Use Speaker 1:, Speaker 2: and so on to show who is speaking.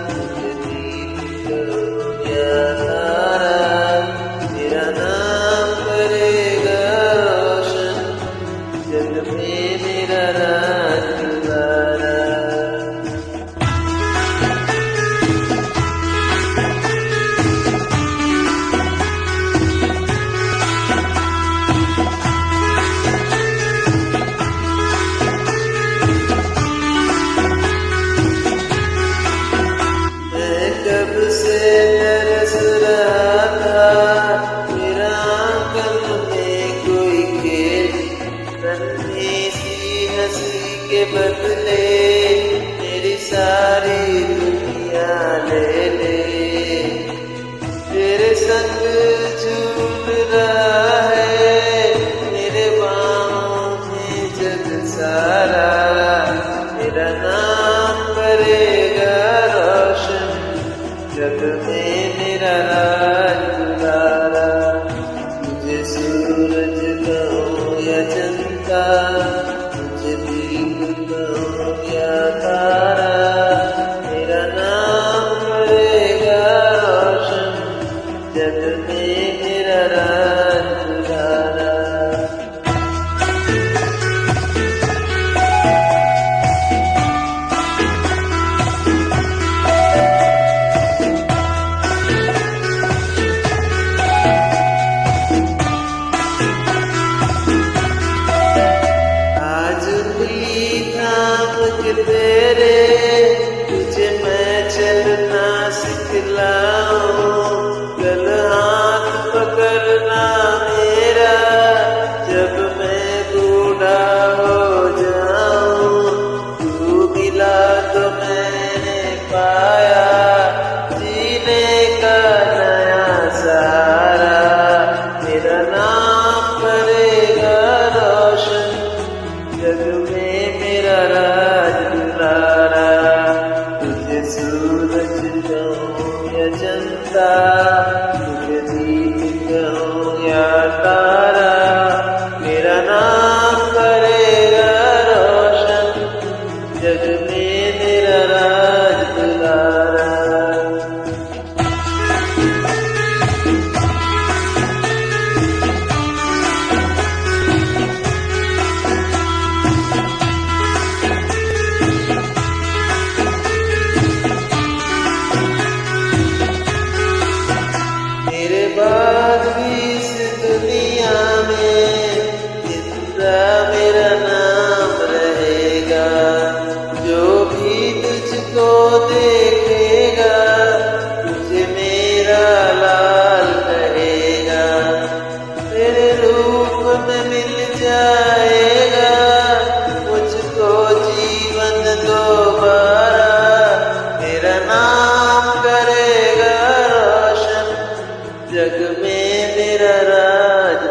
Speaker 1: तुझे दीप करूं या तारा, तेरा नाम करेगा रोशन, जग में मेरा राज दुलारा। कब से तरस रहा था मेरा आंगन में कोई खेल, नन्ही सी हंसी के बदले मेरी सारी दुनिया ले ले। तेरे संग झूल रहा है मेरे बाहों में जग सारा, मेरा नाम करेगा रोशन, जग में मेरा राज दुलारा। तुझे सूरज कहूं या चंदा, तुझे दीप कहूं या तारा, मेरा नाम करेगा रोशन, जग में मेरा राज दुलारा। तेरे तुझे मैं चलना सिखलाऊं, कल हाथ पकड़ना मेरा जब मैं बूढ़ा हो जाऊं। तू मिला तो मैंने पाया जीने का नया सहारा, मेरा नाम करेगा रोशन, जग में मेरा राज दुलारा। तुझे सूरज कहूं या चंदा, तुझे दीप कहूं या तारा, मेरा नाम करेगा रोशन, जग में मेरा राज दुलारा। मेरे बाद भी इस दुनिया में जिंदा मेरा नाम रहेगा, जो भी तुझको देखेगा तुझे मेरा लाल कहेगा। तेरे रूप में मिल जाएगा मुझको जीवन दोबारा, मेरा नाम करेगा रोशन, जग में मेरा राज।